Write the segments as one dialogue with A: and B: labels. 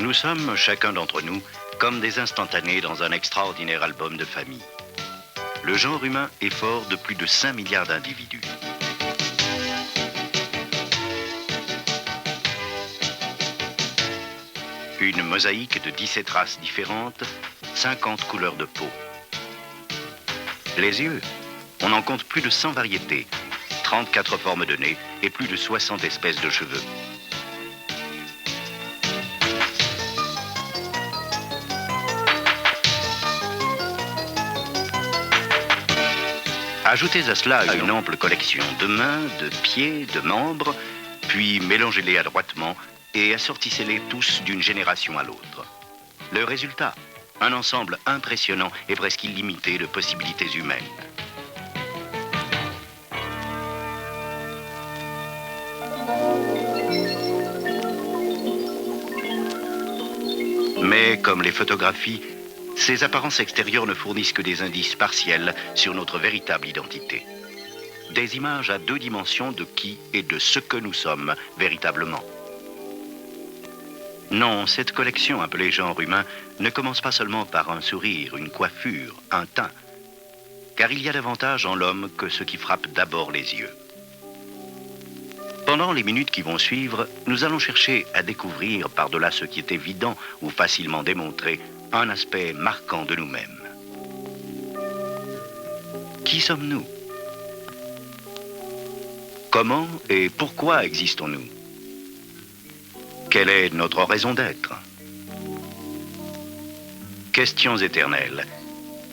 A: Nous sommes, chacun d'entre nous, comme des instantanés dans un extraordinaire album de famille. Le genre humain est fort de plus de 5 milliards d'individus. Une mosaïque de 17 races différentes, 50 couleurs de peau. Les yeux, on en compte plus de 100 variétés, 34 formes de nez et plus de 60 espèces de cheveux. Ajoutez à cela une ample collection de mains, de pieds, de membres, puis mélangez-les adroitement et assortissez-les tous d'une génération à l'autre. Le résultat, un ensemble impressionnant et presque illimité de possibilités humaines. Mais comme les photographies, ces apparences extérieures ne fournissent que des indices partiels sur notre véritable identité. Des images à 2 dimensions de qui et de ce que nous sommes véritablement. Non, cette collection appelée genre humain ne commence pas seulement par un sourire, une coiffure, un teint. Car il y a davantage en l'homme que ce qui frappe d'abord les yeux. Pendant les minutes qui vont suivre, nous allons chercher à découvrir, par-delà ce qui est évident ou facilement démontré, un aspect marquant de nous-mêmes. Qui sommes-nous? Comment et pourquoi existons-nous? Quelle est notre raison d'être? Questions éternelles.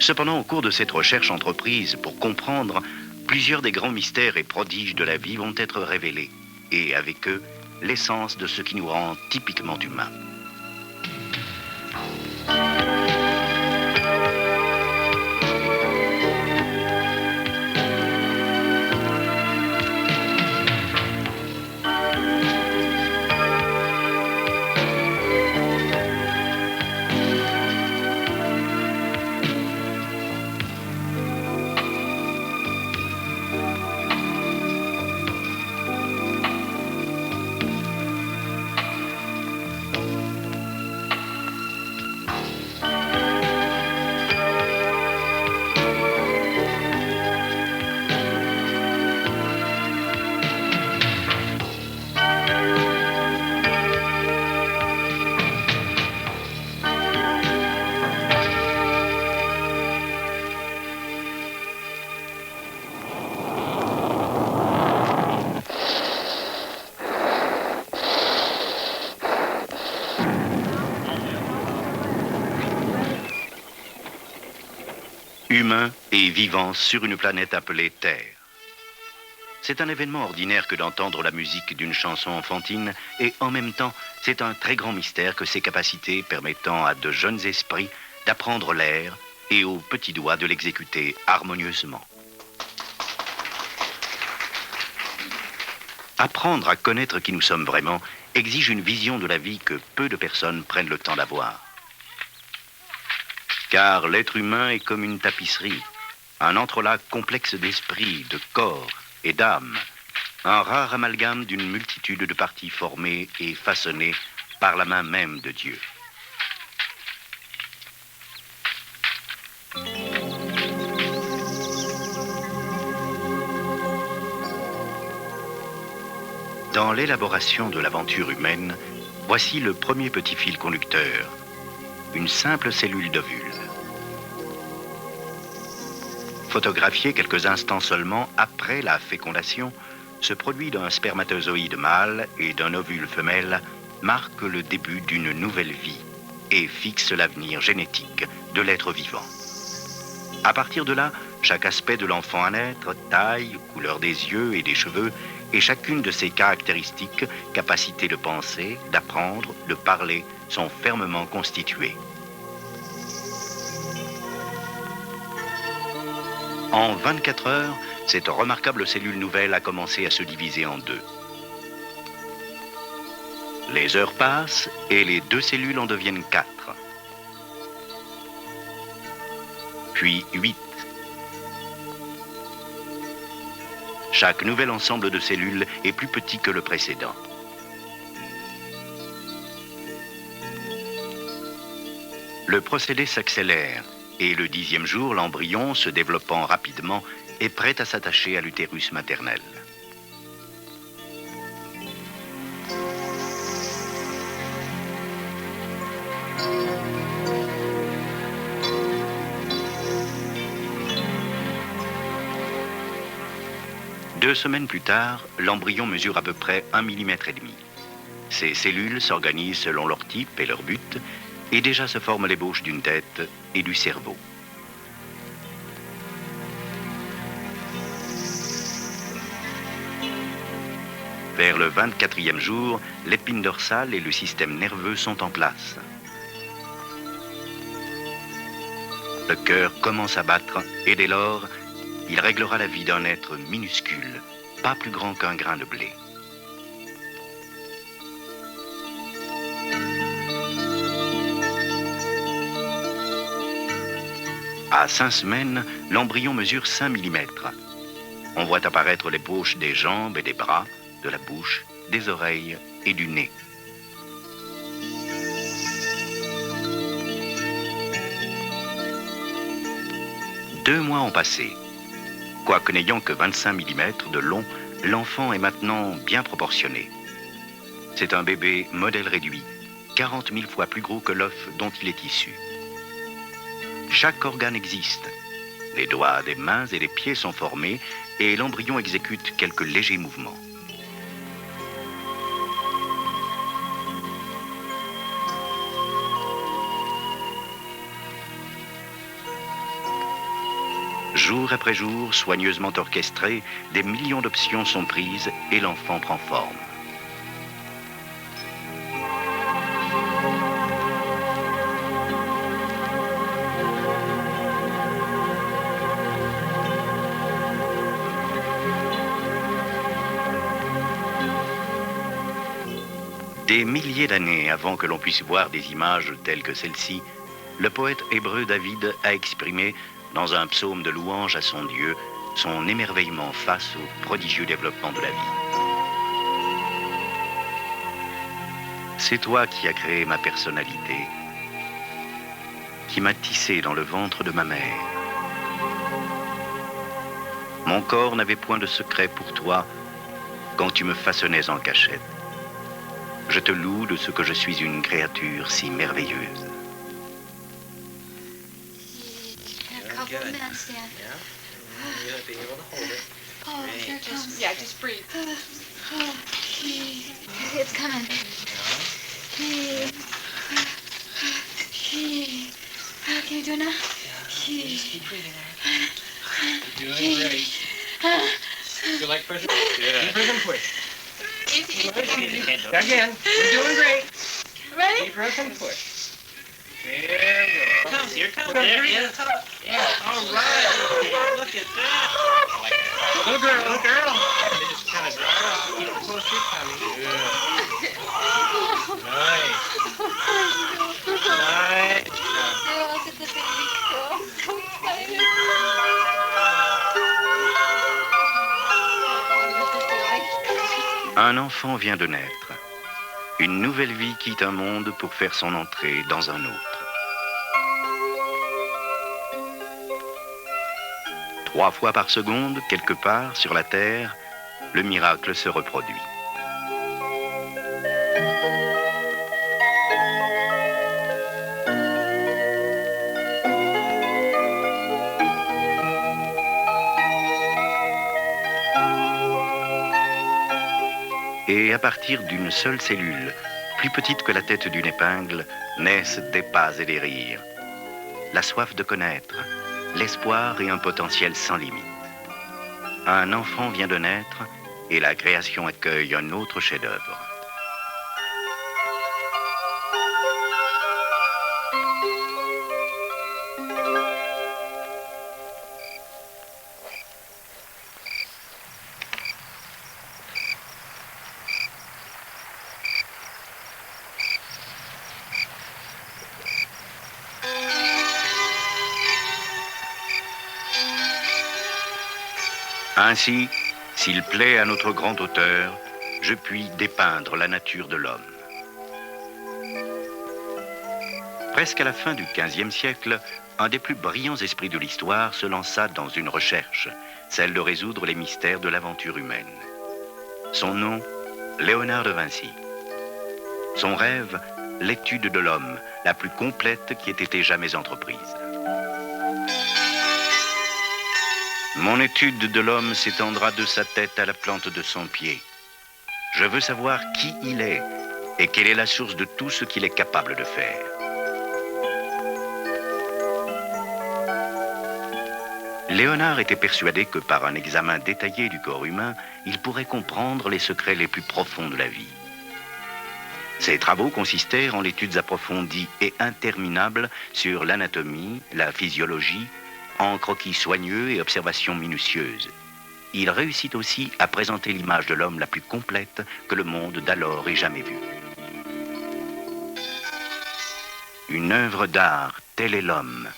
A: Cependant, au cours de cette recherche entreprise pour comprendre, plusieurs des grands mystères et prodiges de la vie vont être révélés, et avec eux, l'essence de ce qui nous rend typiquement humains. Humain et vivant sur une planète appelée Terre. C'est un événement ordinaire que d'entendre la musique d'une chanson enfantine et en même temps, c'est un très grand mystère que ses capacités permettant à de jeunes esprits d'apprendre l'air et aux petits doigts de l'exécuter harmonieusement. Apprendre à connaître qui nous sommes vraiment exige une vision de la vie que peu de personnes prennent le temps d'avoir. Car l'être humain est comme une tapisserie, un entrelac complexe d'esprit, de corps et d'âme, un rare amalgame d'une multitude de parties formées et façonnées par la main même de Dieu. Dans l'élaboration de l'aventure humaine, voici le premier petit fil conducteur, une simple cellule d'ovule. Photographié quelques instants seulement après la fécondation, ce produit d'un spermatozoïde mâle et d'un ovule femelle marque le début d'une nouvelle vie et fixe l'avenir génétique de l'être vivant. À partir de là, chaque aspect de l'enfant à naître, taille, couleur des yeux et des cheveux, et chacune de ses caractéristiques, capacité de penser, d'apprendre, de parler, sont fermement constituées. En 24 heures, cette remarquable cellule nouvelle a commencé à se diviser en 2. Les heures passent et les 2 cellules en deviennent 4. Puis 8. Chaque nouvel ensemble de cellules est plus petit que le précédent. Le procédé s'accélère et le 10e jour, l'embryon, se développant rapidement, est prêt à s'attacher à l'utérus maternel. Deux semaines plus tard, l'embryon mesure à peu près 1,5 mm. Ces cellules s'organisent selon leur type et leur but, et déjà se forme l'ébauche d'une tête et du cerveau. Vers le 24e jour, l'épine dorsale et le système nerveux sont en place. Le cœur commence à battre et dès lors, il réglera la vie d'un être minuscule, pas plus grand qu'un grain de blé. À 5 semaines, l'embryon mesure 5 mm. On voit apparaître les poches des jambes et des bras, de la bouche, des oreilles et du nez. Deux mois ont passé. Quoique n'ayant que 25 mm de long, l'enfant est maintenant bien proportionné. C'est un bébé modèle réduit, 40 000 fois plus gros que l'œuf dont il est issu. Chaque organe existe. Les doigts des mains et des pieds sont formés et l'embryon exécute quelques légers mouvements. Jour après jour, soigneusement orchestrés, des millions d'options sont prises et l'enfant prend forme. Des milliers d'années avant que l'on puisse voir des images telles que celle-ci, le poète hébreu David a exprimé, dans un psaume de louange à son Dieu, son émerveillement face au prodigieux développement de la vie. C'est toi qui as créé ma personnalité, qui m'as tissé dans le ventre de ma mère. Mon corps n'avait point de secret pour toi quand tu me façonnais en cachette. Je te loue de ce que je suis une créature si merveilleuse.
B: Minutes, Dan.
C: Yeah. You're not being able to hold it.
B: Oh,
C: Great.
B: here it comes.
D: Yeah, just breathe.
B: It's coming. Can you do it now?
C: Just keep breathing. You're doing great. You like pressure? Yeah. Keep breathing push. Again. We're doing great.
B: Ready?
C: Keep breathing push. There we go. Here it comes. There, yeah. Yeah. All right. Look at that. Little girl, little girl. They just kind of dry off. Keep it close to your tummy. Yeah. Nice. Nice.
B: Oh, look at the baby. Oh, so excited.
A: Un enfant vient de naître. Une nouvelle vie quitte un monde pour faire son entrée dans un autre. 3 fois par seconde, quelque part sur la Terre, le miracle se reproduit. Et à partir d'une seule cellule, plus petite que la tête d'une épingle, naissent des pas et des rires. La soif de connaître, l'espoir et un potentiel sans limite. Un enfant vient de naître et la création accueille un autre chef-d'œuvre. Ainsi, s'il plaît à notre grand auteur, je puis dépeindre la nature de l'homme. Presque à la fin du XVe siècle, un des plus brillants esprits de l'histoire se lança dans une recherche, celle de résoudre les mystères de l'aventure humaine. Son nom, Léonard de Vinci. Son rêve, l'étude de l'homme, la plus complète qui ait été jamais entreprise. Mon étude de l'homme s'étendra de sa tête à la plante de son pied. Je veux savoir qui il est et quelle est la source de tout ce qu'il est capable de faire. Léonard était persuadé que par un examen détaillé du corps humain, il pourrait comprendre les secrets les plus profonds de la vie. Ses travaux consistèrent en études approfondies et interminables sur l'anatomie, la physiologie, en croquis soigneux et observations minutieuses. Il réussit aussi à présenter l'image de l'homme la plus complète que le monde d'alors ait jamais vue. Une œuvre d'art, tel est l'homme,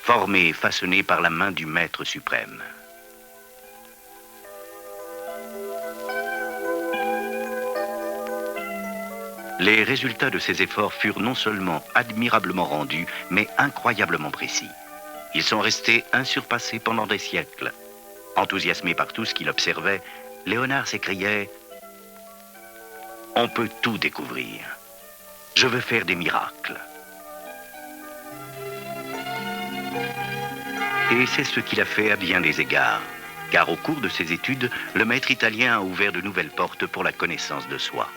A: formé et façonné par la main du Maître suprême. Les résultats de ces efforts furent non seulement admirablement rendus, mais incroyablement précis. Ils sont restés insurpassés pendant des siècles. Enthousiasmé par tout ce qu'il observait, Léonard s'écriait « On peut tout découvrir. Je veux faire des miracles. » Et c'est ce qu'il a fait à bien des égards, car au cours de ses études, le maître italien a ouvert de nouvelles portes pour la connaissance de soi.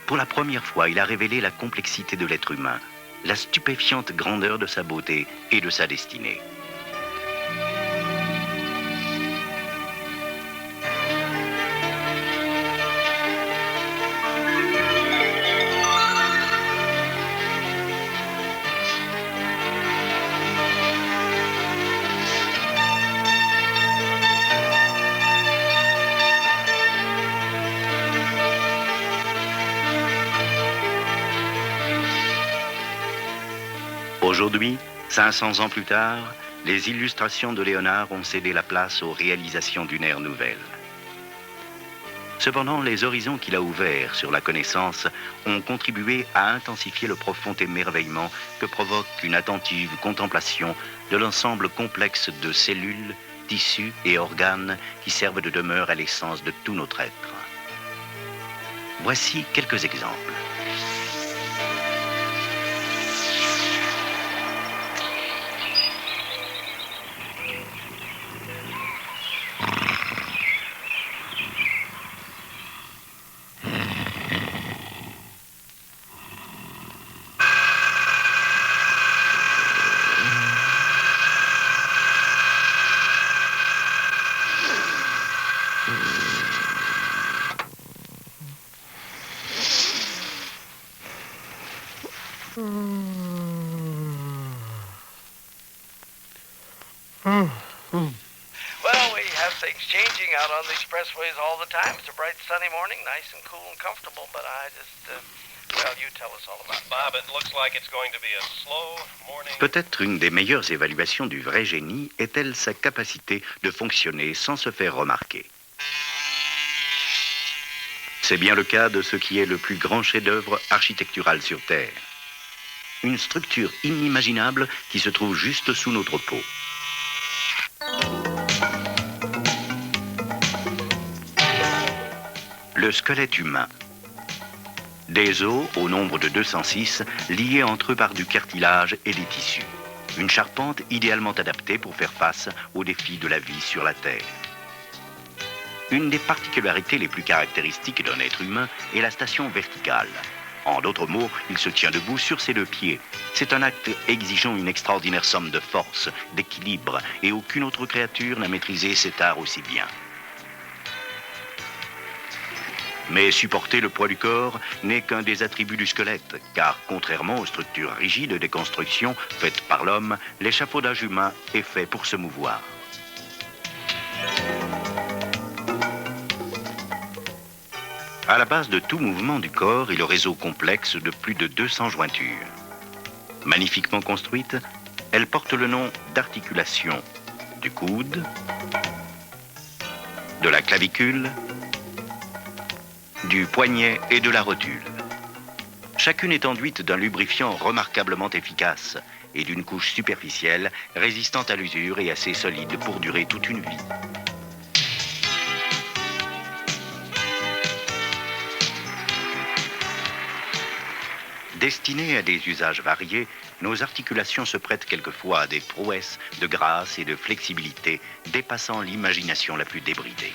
A: Pour la première fois, il a révélé la complexité de l'être humain, la stupéfiante grandeur de sa beauté et de sa destinée. Aujourd'hui, 500 ans plus tard, les illustrations de Léonard ont cédé la place aux réalisations d'une ère nouvelle. Cependant, les horizons qu'il a ouverts sur la connaissance ont contribué à intensifier le profond émerveillement que provoque une attentive contemplation de l'ensemble complexe de cellules, tissus et organes qui servent de demeure à l'essence de tout notre être. Voici quelques exemples.
D: Well, we have things changing out on the expressways all the time. It's a bright, sunny morning, nice and cool and comfortable, but I just, well, you tell us all about it.
C: Bob, it looks like it's going to be a slow morning.
A: Peut-être une des meilleures évaluations du vrai génie est-elle sa capacité de fonctionner sans se faire remarquer. C'est bien le cas de ce qui est le plus grand chef-d'œuvre architectural sur Terre. Une structure inimaginable qui se trouve juste sous notre peau. Le squelette humain. Des os, au nombre de 206, liés entre eux par du cartilage et des tissus. Une charpente idéalement adaptée pour faire face aux défis de la vie sur la Terre. Une des particularités les plus caractéristiques d'un être humain est la station verticale. En d'autres mots, il se tient debout sur ses deux pieds. C'est un acte exigeant une extraordinaire somme de force, d'équilibre, et aucune autre créature n'a maîtrisé cet art aussi bien. Mais supporter le poids du corps n'est qu'un des attributs du squelette, car contrairement aux structures rigides des constructions faites par l'homme, l'échafaudage humain est fait pour se mouvoir. À la base de tout mouvement du corps est le réseau complexe de plus de 200 jointures. Magnifiquement construite, elle porte le nom d'articulation du coude, de la clavicule, du poignet et de la rotule. chacune est enduite d'un lubrifiant remarquablement efficace et d'une couche superficielle résistante à l'usure et assez solide pour durer toute une vie. Destinées à des usages variés, nos articulations se prêtent quelquefois à des prouesses de grâce et de flexibilité dépassant l'imagination la plus débridée.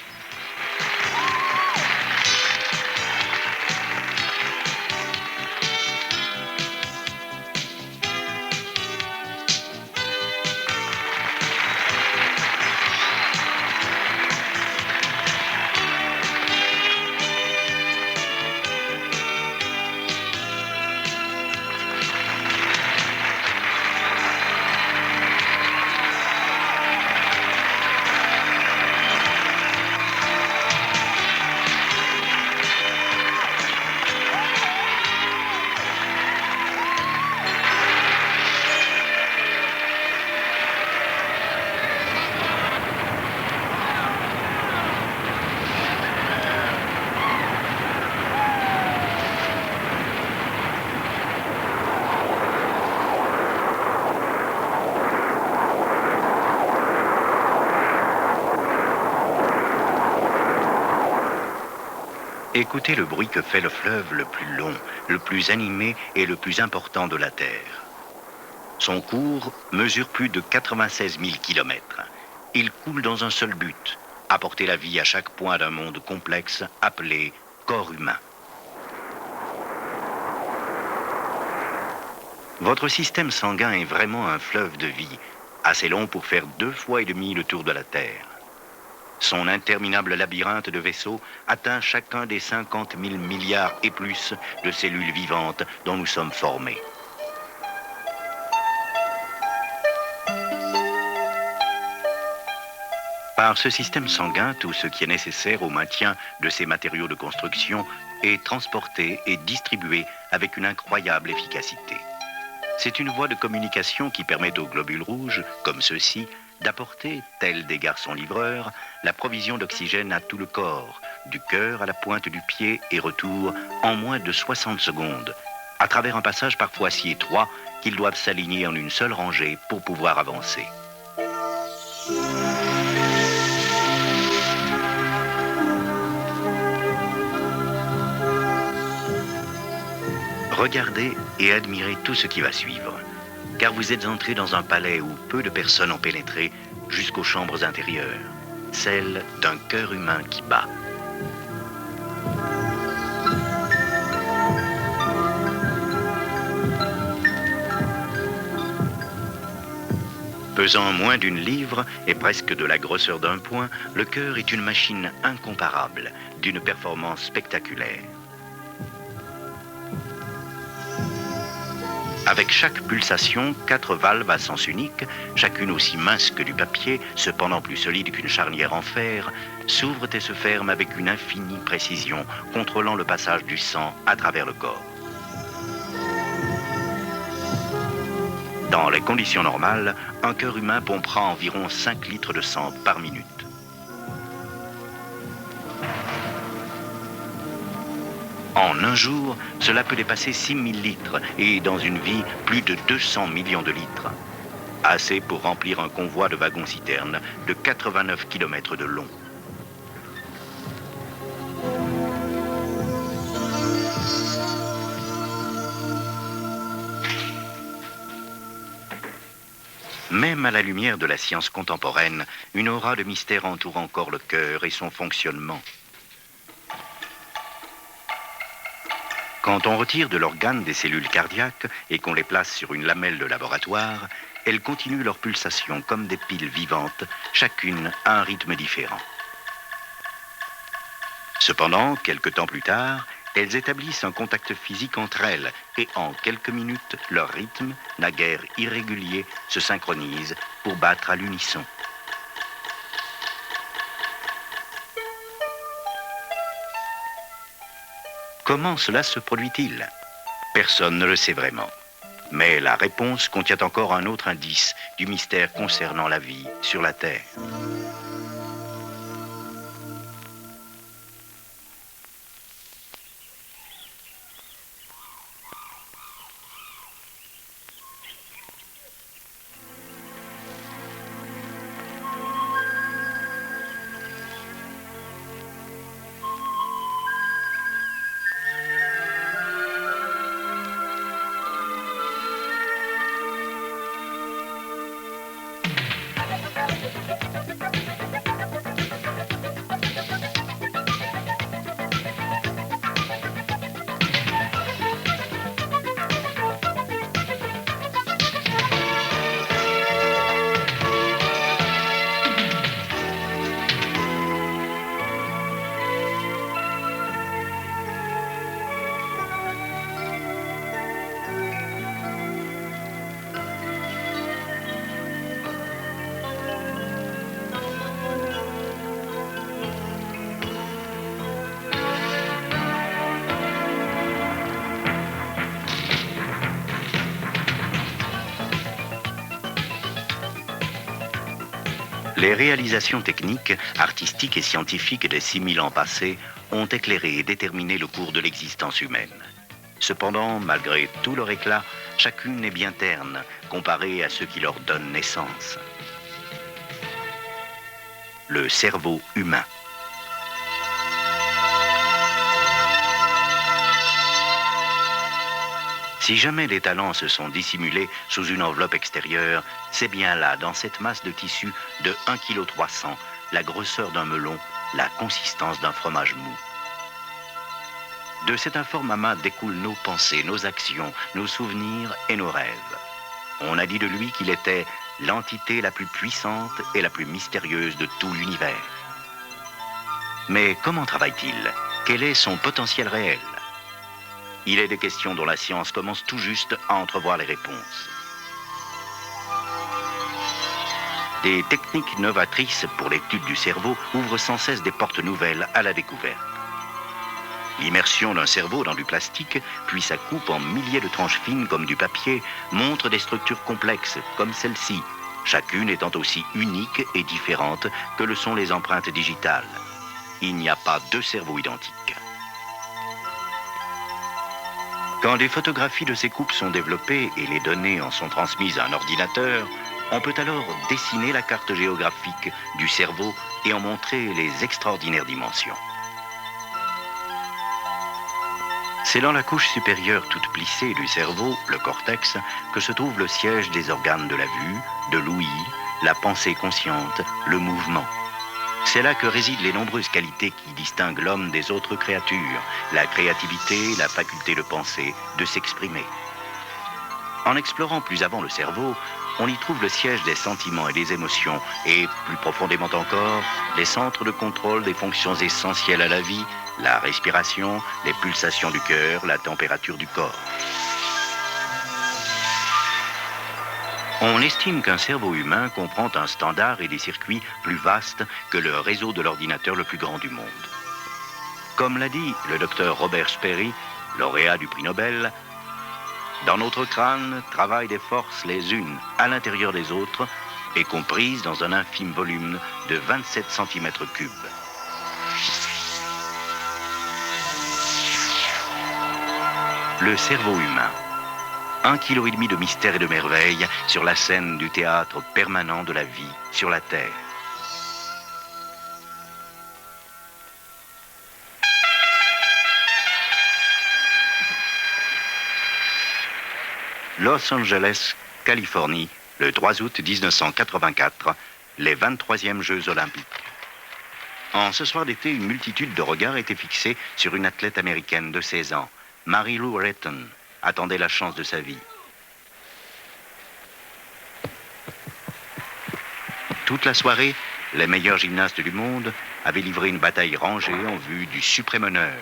A: Écoutez le bruit que fait le fleuve le plus long, le plus animé et le plus important de la Terre. Son cours mesure plus de 96 000 kilomètres. Il coule dans un seul but, apporter la vie à chaque point d'un monde complexe appelé corps humain. Votre système sanguin est vraiment un fleuve de vie, assez long pour faire 2,5 fois le tour de la Terre. Son interminable labyrinthe de vaisseaux atteint chacun des 50 000 milliards et plus de cellules vivantes dont nous sommes formés. Par ce système sanguin, tout ce qui est nécessaire au maintien de ces matériaux de construction est transporté et distribué avec une incroyable efficacité. C'est une voie de communication qui permet aux globules rouges, comme ceux-ci, d'apporter, tels des garçons livreurs, la provision d'oxygène à tout le corps, du cœur à la pointe du pied et retour, en moins de 60 secondes, à travers un passage parfois si étroit qu'ils doivent s'aligner en une seule rangée pour pouvoir avancer. Regardez et admirez tout ce qui va suivre, car vous êtes entré dans un palais où peu de personnes ont pénétré jusqu'aux chambres intérieures, celles d'un cœur humain qui bat. Pesant moins d'une livre et presque de la grosseur d'un poing, le cœur est une machine incomparable, d'une performance spectaculaire. Avec chaque pulsation, 4 valves à sens unique, chacune aussi mince que du papier, cependant plus solide qu'une charnière en fer, s'ouvrent et se ferment avec une infinie précision, contrôlant le passage du sang à travers le corps. Dans les conditions normales, un cœur humain pompera environ 5 litres de sang par minute. En un jour, cela peut dépasser 6 000 litres et dans une vie, plus de 200 millions de litres. Assez pour remplir un convoi de wagons-citernes de 89 km de long. Même à la lumière de la science contemporaine, une aura de mystère entoure encore le cœur et son fonctionnement. Quand on retire de l'organe des cellules cardiaques et qu'on les place sur une lamelle de laboratoire, elles continuent leur pulsation comme des piles vivantes, chacune à un rythme différent. Cependant, quelque temps plus tard, elles établissent un contact physique entre elles et en quelques minutes, leur rythme, naguère irrégulier, se synchronise pour battre à l'unisson. Comment cela se produit-il? Personne ne le sait vraiment. Mais la réponse contient encore un autre indice du mystère concernant la vie sur la Terre. Les réalisations techniques, artistiques et scientifiques des 6000 ans passés ont éclairé et déterminé le cours de l'existence humaine. Cependant, malgré tout leur éclat, chacune est bien terne comparée à ce qui leur donne naissance. Le cerveau humain. Si jamais les talents se sont dissimulés sous une enveloppe extérieure, c'est bien là, dans cette masse de tissu de 1,3 kg, la grosseur d'un melon, la consistance d'un fromage mou. De cet informe amas découlent nos pensées, nos actions, nos souvenirs et nos rêves. On a dit de lui qu'il était l'entité la plus puissante et la plus mystérieuse de tout l'univers. Mais comment travaille-t-il? Quel est son potentiel réel? Il est des questions dont la science commence tout juste à entrevoir les réponses. Des techniques novatrices pour l'étude du cerveau ouvrent sans cesse des portes nouvelles à la découverte. L'immersion d'un cerveau dans du plastique, puis sa coupe en milliers de tranches fines comme du papier, montre des structures complexes comme celle-ci, chacune étant aussi unique et différente que le sont les empreintes digitales. Il n'y a pas deux cerveaux identiques. Quand des photographies de ces coupes sont développées et les données en sont transmises à un ordinateur, on peut alors dessiner la carte géographique du cerveau et en montrer les extraordinaires dimensions. C'est dans la couche supérieure toute plissée du cerveau, le cortex, que se trouve le siège des organes de la vue, de l'ouïe, la pensée consciente, le mouvement. C'est là que résident les nombreuses qualités qui distinguent l'homme des autres créatures, la créativité, la faculté de penser, de s'exprimer. En explorant plus avant le cerveau, on y trouve le siège des sentiments et des émotions, et plus profondément encore, les centres de contrôle des fonctions essentielles à la vie, la respiration, les pulsations du cœur, la température du corps. On estime qu'un cerveau humain comprend un standard et des circuits plus vastes que le réseau de l'ordinateur le plus grand du monde. Comme l'a dit le docteur Robert Sperry, lauréat du prix Nobel, dans notre crâne travaillent des forces les unes à l'intérieur des autres et comprises dans un infime volume de 27 cm3. Le cerveau humain. 1,5 kg de mystère et de merveille sur la scène du théâtre permanent de la vie sur la Terre. Los Angeles, Californie, le 3 août 1984, les 23e Jeux Olympiques. En ce soir d'été, une multitude de regards était fixée sur une athlète américaine de 16 ans, Mary Lou Retton, attendait la chance de sa vie. Toute la soirée, les meilleurs gymnastes du monde avaient livré une bataille rangée en vue du suprême honneur.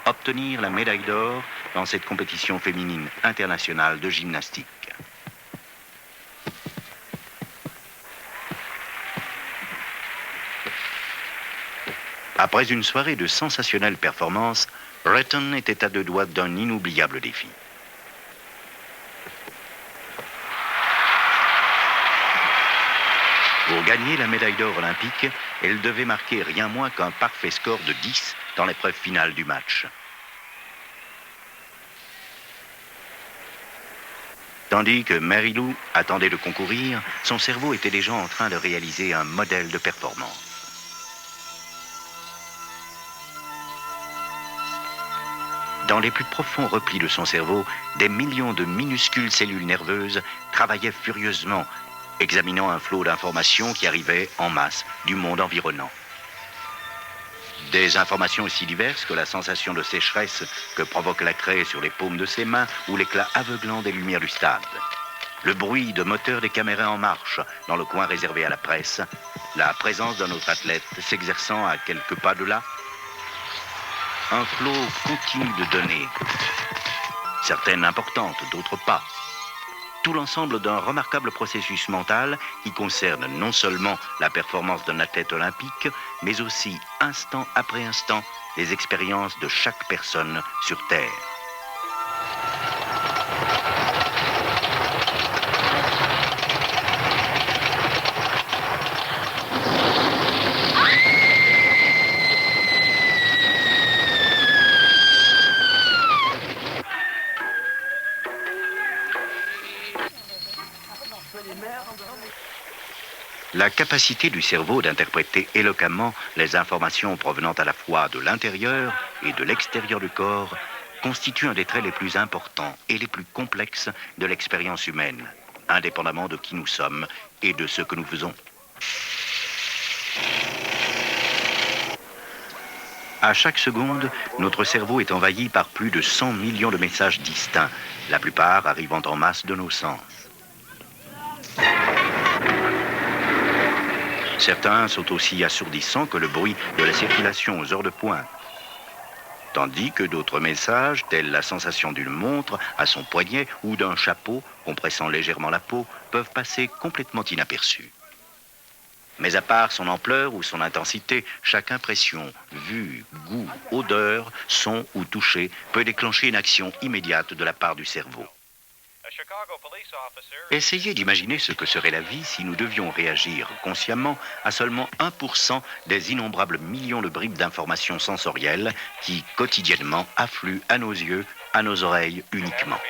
A: Obtenir la médaille d'or dans cette compétition féminine internationale de gymnastique. Après une soirée de sensationnelles performances, Retton était à deux doigts d'un inoubliable défi. Pour gagner la médaille d'or olympique, elle devait marquer rien moins qu'un parfait score de 10 dans l'épreuve finale du match. Tandis que Mary Lou attendait de concourir, son cerveau était déjà en train de réaliser un modèle de performance. Dans les plus profonds replis de son cerveau, des millions de minuscules cellules nerveuses travaillaient furieusement, examinant un flot d'informations qui arrivait en masse du monde environnant. Des informations aussi diverses que la sensation de sécheresse que provoque la craie sur les paumes de ses mains ou l'éclat aveuglant des lumières du stade. Le bruit de moteur des caméras en marche dans le coin réservé à la presse, la présence d'un autre athlète s'exerçant à quelques pas de là. Un flot continu de données, certaines importantes, d'autres pas. Tout l'ensemble d'un remarquable processus mental qui concerne non seulement la performance d'un athlète olympique, mais aussi, instant après instant, les expériences de chaque personne sur Terre. La capacité du cerveau d'interpréter éloquemment les informations provenant à la fois de l'intérieur et de l'extérieur du corps constitue un des traits les plus importants et les plus complexes de l'expérience humaine, indépendamment de qui nous sommes et de ce que nous faisons. À chaque seconde, notre cerveau est envahi par plus de 100 millions de messages distincts, la plupart arrivant en masse de nos sens. Certains sont aussi assourdissants que le bruit de la circulation aux heures de pointe, tandis que d'autres messages, tels la sensation d'une montre à son poignet ou d'un chapeau compressant légèrement la peau, peuvent passer complètement inaperçus. Mais à part son ampleur ou son intensité, chaque impression, vue, goût, odeur, son ou toucher peut déclencher une action immédiate de la part du cerveau. Essayez d'imaginer ce que serait la vie si nous devions réagir consciemment à seulement 1% des innombrables millions de bribes d'informations sensorielles qui, quotidiennement, affluent à nos yeux, à nos oreilles uniquement.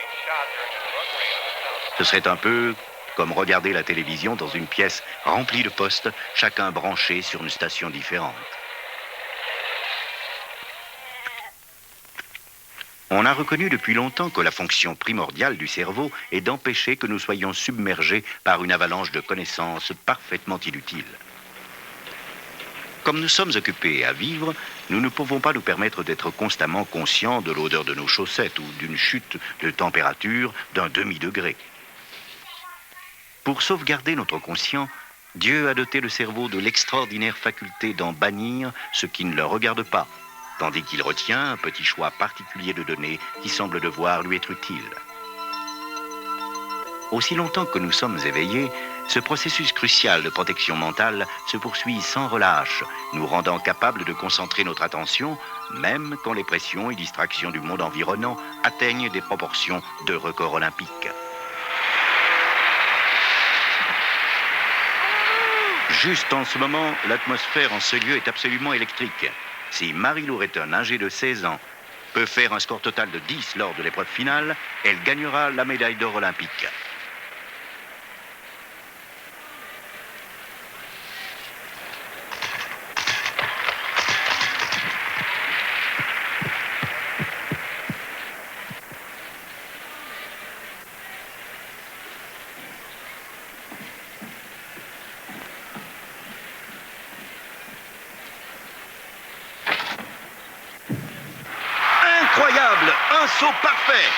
A: Ce serait un peu comme regarder la télévision dans une pièce remplie de postes, chacun branché sur une station différente. On a reconnu depuis longtemps que la fonction primordiale du cerveau est d'empêcher que nous soyons submergés par une avalanche de connaissances parfaitement inutiles. Comme nous sommes occupés à vivre, nous ne pouvons pas nous permettre d'être constamment conscients de l'odeur de nos chaussettes ou d'une chute de température d'un demi-degré. Pour sauvegarder notre conscient, Dieu a doté le cerveau de l'extraordinaire faculté d'en bannir ce qui ne le regarde pas, tandis qu'il retient un petit choix particulier de données qui semble devoir lui être utile. Aussi longtemps que nous sommes éveillés, ce processus crucial de protection mentale se poursuit sans relâche, nous rendant capables de concentrer notre attention, même quand les pressions et distractions du monde environnant atteignent des proportions de record olympique. Juste en ce moment, l'atmosphère en ce lieu est absolument électrique. Si Marie-Lou Retton, âgée de 16 ans, peut faire un score total de 10 lors de l'épreuve finale, elle gagnera la médaille d'or olympique. Incroyable! Un saut parfait!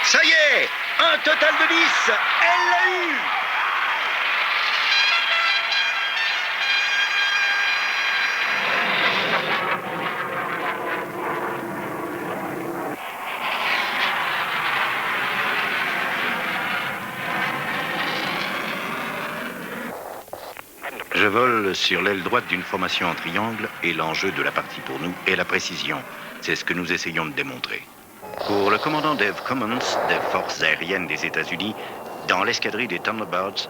A: Ça y est! Un total de 10! Elle l'a eu! Je vole sur l'aile droite d'une formation en triangle et l'enjeu de la partie pour nous est la précision. C'est ce que nous essayons de démontrer. Pour le commandant Dave Commons des forces aériennes des États-Unis, dans l'escadrille des Thunderbirds,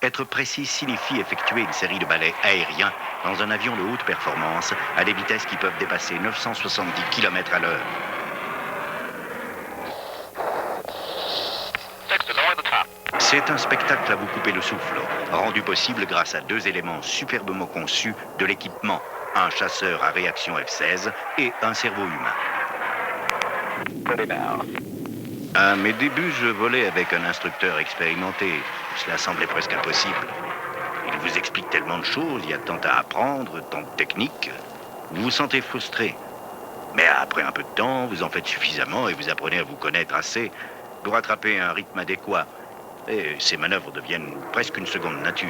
A: être précis signifie effectuer une série de balais aériens dans un avion de haute performance à des vitesses qui peuvent dépasser 970 km à l'heure. C'est un spectacle à vous couper le souffle, rendu possible grâce à deux éléments superbement conçus de l'équipement, un chasseur à réaction F-16 et un cerveau humain. À mes débuts, je volais avec un instructeur expérimenté. Cela semblait presque impossible. Il vous explique tellement de choses, il y a tant à apprendre, tant de techniques. Vous vous sentez frustré. Mais après un peu de temps, vous en faites suffisamment et vous apprenez à vous connaître assez pour attraper un rythme adéquat. Et ces manœuvres deviennent presque une seconde nature.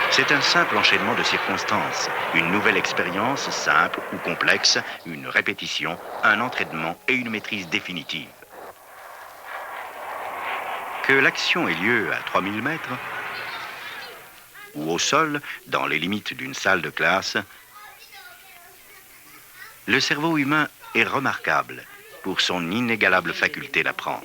A: C'est un simple enchaînement de circonstances, une nouvelle expérience simple ou complexe, une répétition, un entraînement et une maîtrise définitive. Que l'action ait lieu à 3000 mètres ou au sol, dans les limites d'une salle de classe, le cerveau humain est remarquable pour son inégalable faculté d'apprendre.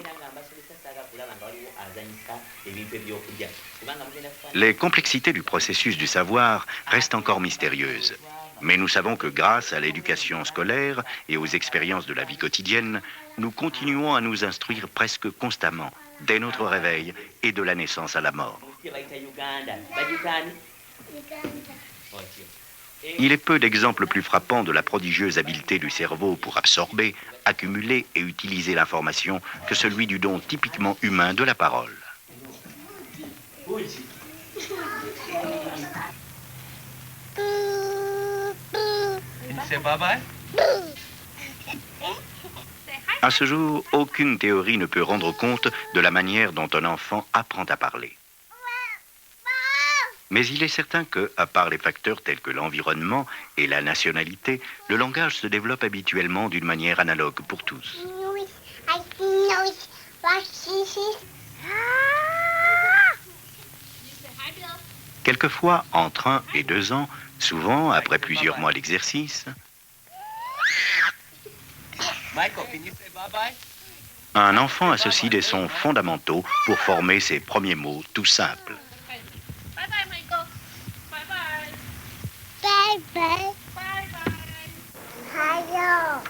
A: Les complexités du processus du savoir restent encore mystérieuses. Mais nous savons que grâce à l'éducation scolaire et aux expériences de la vie quotidienne, nous continuons à nous instruire presque constamment, dès notre réveil et de la naissance à la mort. Il est peu d'exemples plus frappants de la prodigieuse habileté du cerveau pour absorber, accumuler et utiliser l'information que celui du don typiquement humain de la parole. À ce jour, aucune théorie ne peut rendre compte de la manière dont un enfant apprend à parler. Mais il est certain que, à part les facteurs tels que l'environnement et la nationalité, le langage se développe habituellement d'une manière analogue pour tous. Quelquefois, entre 1 et 2 ans, souvent après plusieurs mois d'exercice, un enfant associe des sons fondamentaux pour former ses premiers mots tout simples.
B: Bye bye, Michael. Bye bye.
E: Bye bye.
B: Bye bye.
E: Hello.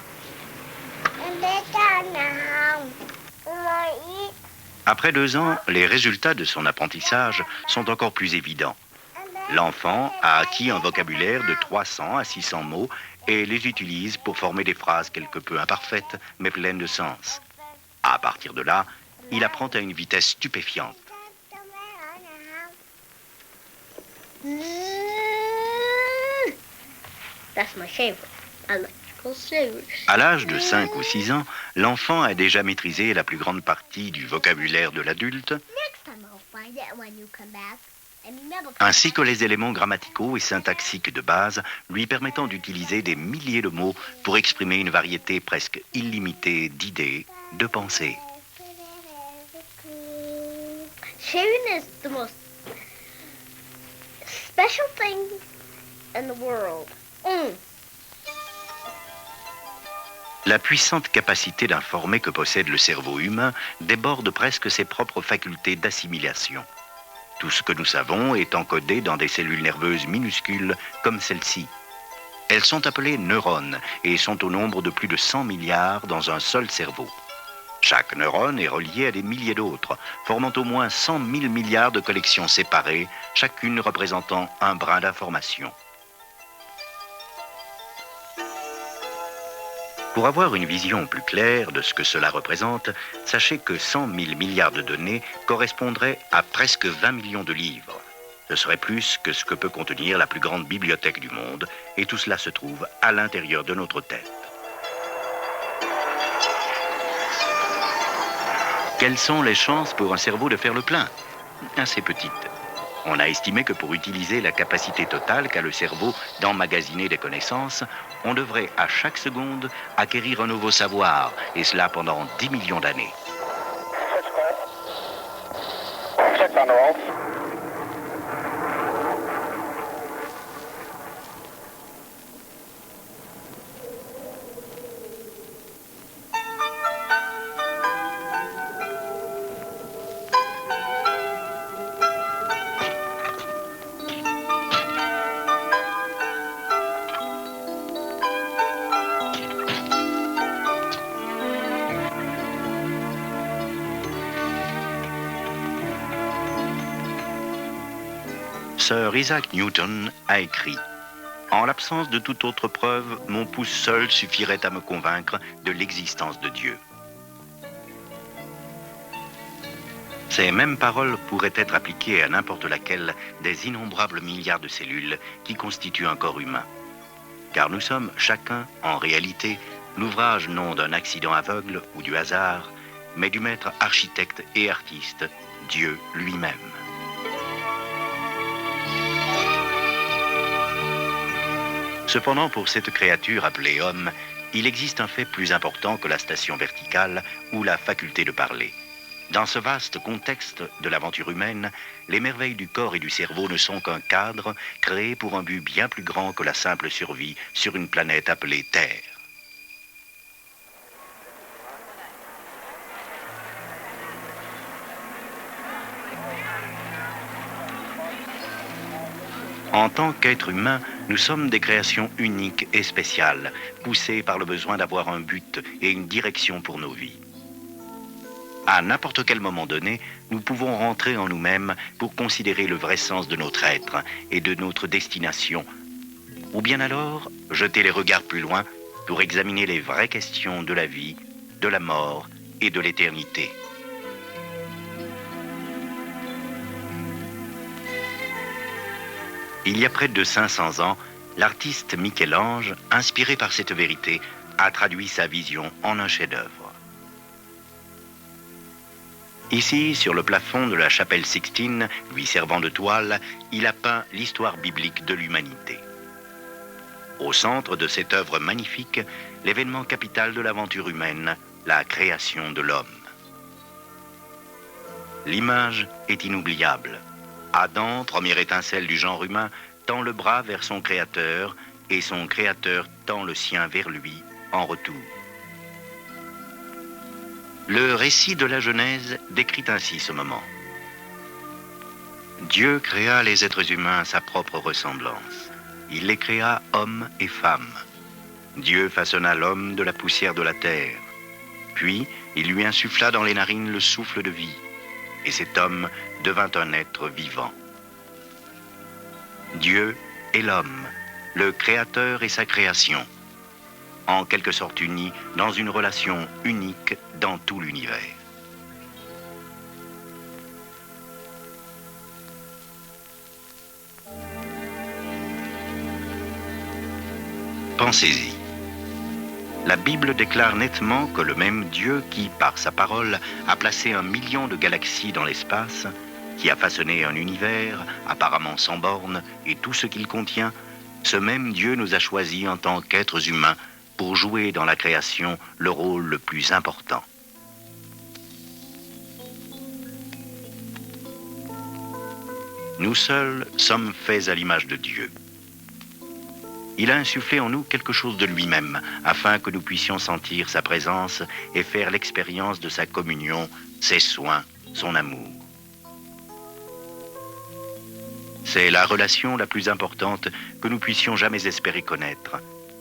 A: Après 2 ans, les résultats de son apprentissage sont encore plus évidents. L'enfant a acquis un vocabulaire de 300 à 600 mots et les utilise pour former des phrases quelque peu imparfaites mais pleines de sens. À partir de là, il apprend à une vitesse stupéfiante.
E: That's my favorite. Electrical scissors.
A: À l'âge de 5 ou 6 ans, l'enfant a déjà maîtrisé la plus grande partie du vocabulaire de l'adulte,
E: Next time I'll find it when you come back. And remember,
A: ainsi que les éléments grammaticaux et syntaxiques de base, lui permettant d'utiliser des milliers de mots pour exprimer une variété presque illimitée d'idées, de pensées.
E: sharing is the most special thing in the world.
A: La puissante capacité d'informer que possède le cerveau humain déborde presque ses propres facultés d'assimilation. Tout ce que nous savons est encodé dans des cellules nerveuses minuscules comme celle-ci. Elles sont appelées neurones et sont au nombre de plus de 100 milliards dans un seul cerveau. Chaque neurone est relié à des milliers d'autres, formant au moins 100 000 milliards de collections séparées, chacune représentant un brin d'information. Pour avoir une vision plus claire de ce que cela représente, sachez que 100 000 milliards de données correspondraient à presque 20 millions de livres. Ce serait plus que ce que peut contenir la plus grande bibliothèque du monde, et tout cela se trouve à l'intérieur de notre tête. Quelles sont les chances pour un cerveau de faire le plein? Assez petites. On a estimé que pour utiliser la capacité totale qu'a le cerveau d'emmagasiner des connaissances, on devrait à chaque seconde acquérir un nouveau savoir, et cela pendant 10 millions d'années. Sir Isaac Newton a écrit « En l'absence de toute autre preuve, mon pouce seul suffirait à me convaincre de l'existence de Dieu. » Ces mêmes paroles pourraient être appliquées à n'importe laquelle des innombrables milliards de cellules qui constituent un corps humain. Car nous sommes chacun, en réalité, l'ouvrage non d'un accident aveugle ou du hasard, mais du maître architecte et artiste, Dieu lui-même. Cependant, pour cette créature appelée homme, il existe un fait plus important que la station verticale ou la faculté de parler. Dans ce vaste contexte de l'aventure humaine, les merveilles du corps et du cerveau ne sont qu'un cadre créé pour un but bien plus grand que la simple survie sur une planète appelée Terre. En tant qu'être humain, Nous sommes des créations uniques et spéciales, poussées par le besoin d'avoir un but et une direction pour nos vies. À n'importe quel moment donné, nous pouvons rentrer en nous-mêmes pour considérer le vrai sens de notre être et de notre destination. Ou bien alors, jeter les regards plus loin pour examiner les vraies questions de la vie, de la mort et de l'éternité. Il y a près de 500 ans, l'artiste Michel-Ange, inspiré par cette vérité, a traduit sa vision en un chef-d'œuvre. Ici, sur le plafond de la chapelle Sixtine, lui servant de toile, il a peint l'histoire biblique de l'humanité. Au centre de cette œuvre magnifique, l'événement capital de l'aventure humaine, la création de l'homme. L'image est inoubliable. Adam, première étincelle du genre humain, tend le bras vers son créateur et son créateur tend le sien vers lui en retour. Le récit de la Genèse décrit ainsi ce moment. Dieu créa les êtres humains à sa propre ressemblance. Il les créa hommes et femmes. Dieu façonna l'homme de la poussière de la terre. Puis, il lui insuffla dans les narines le souffle de vie. Et cet homme devint un être vivant. Dieu est l'homme, le créateur et sa création, en quelque sorte unis dans une relation unique dans tout l'univers. Pensez-y. La Bible déclare nettement que le même Dieu qui, par sa parole, a placé 1 million de galaxies dans l'espace, qui a façonné un univers apparemment sans bornes et tout ce qu'il contient, ce même Dieu nous a choisis en tant qu'êtres humains pour jouer dans la création le rôle le plus important. Nous seuls sommes faits à l'image de Dieu. Il a insufflé en nous quelque chose de lui-même, afin que nous puissions sentir sa présence et faire l'expérience de sa communion, ses soins, son amour. C'est la relation la plus importante que nous puissions jamais espérer connaître,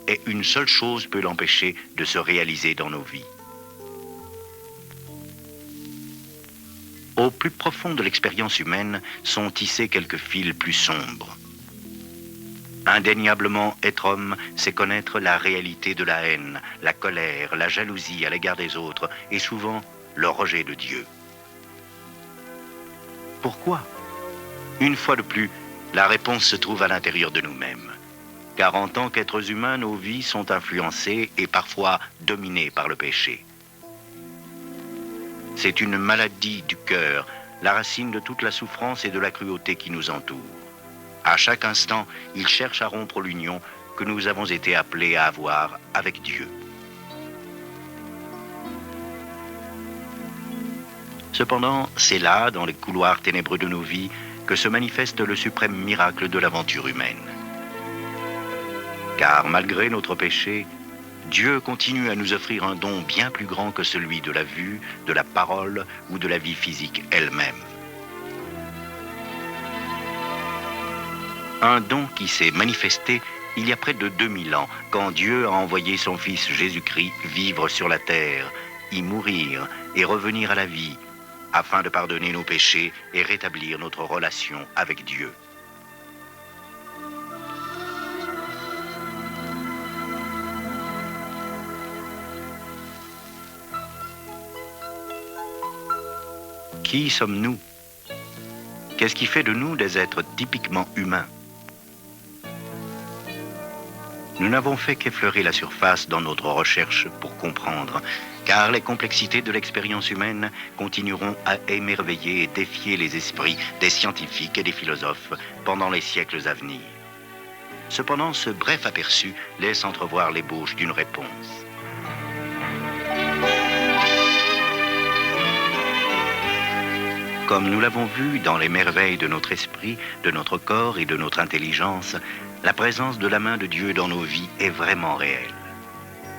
A: et une seule chose peut l'empêcher de se réaliser dans nos vies. Au plus profond de l'expérience humaine sont tissés quelques fils plus sombres. Indéniablement, être homme, c'est connaître la réalité de la haine, la colère, la jalousie à l'égard des autres et souvent le rejet de Dieu. Pourquoi ? Une fois de plus, la réponse se trouve à l'intérieur de nous-mêmes. Car en tant qu'êtres humains, nos vies sont influencées et parfois dominées par le péché. C'est une maladie du cœur, la racine de toute la souffrance et de la cruauté qui nous entoure. À chaque instant, il cherche à rompre l'union que nous avons été appelés à avoir avec Dieu. Cependant, c'est là, dans les couloirs ténébreux de nos vies, que se manifeste le suprême miracle de l'aventure humaine. Car malgré notre péché, Dieu continue à nous offrir un don bien plus grand que celui de la vue, de la parole ou de la vie physique elle-même. Un don qui s'est manifesté il y a près de 2000 ans, quand Dieu a envoyé son Fils Jésus-Christ vivre sur la terre, y mourir et revenir à la vie, afin de pardonner nos péchés et rétablir notre relation avec Dieu. Qui sommes-nous ? Qu'est-ce qui fait de nous des êtres typiquement humains ? Nous n'avons fait qu'effleurer la surface dans notre recherche pour comprendre, car les complexités de l'expérience humaine continueront à émerveiller et défier les esprits des scientifiques et des philosophes pendant les siècles à venir. Cependant, ce bref aperçu laisse entrevoir l'ébauche d'une réponse. Comme nous l'avons vu dans les merveilles de notre esprit, de notre corps et de notre intelligence, la présence de la main de Dieu dans nos vies est vraiment réelle.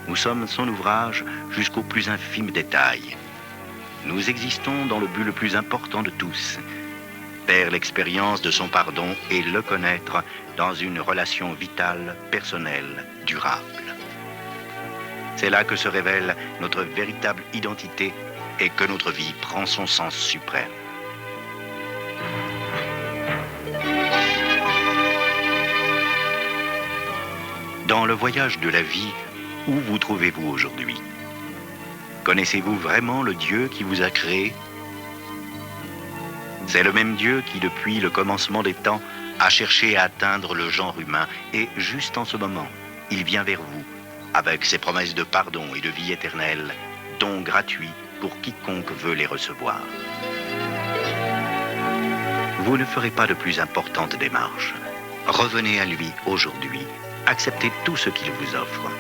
A: Nous sommes son ouvrage jusqu'aux plus infimes détails. Nous existons dans le but le plus important de tous, faire l'expérience de son pardon et le connaître dans une relation vitale, personnelle, durable. C'est là que se révèle notre véritable identité et que notre vie prend son sens suprême. Dans le voyage de la vie, où vous trouvez-vous aujourd'hui? Connaissez-vous vraiment le Dieu qui vous a créé? C'est le même Dieu qui, depuis le commencement des temps, a cherché à atteindre le genre humain. Et juste en ce moment, il vient vers vous, avec ses promesses de pardon et de vie éternelle, dons gratuits pour quiconque veut les recevoir. Vous ne ferez pas de plus importante démarche. Revenez à lui aujourd'hui. Acceptez tout ce qu'il vous offre.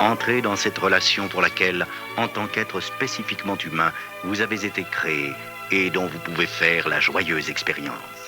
A: Entrez dans cette relation pour laquelle, en tant qu'être spécifiquement humain, vous avez été créé et dont vous pouvez faire la joyeuse expérience.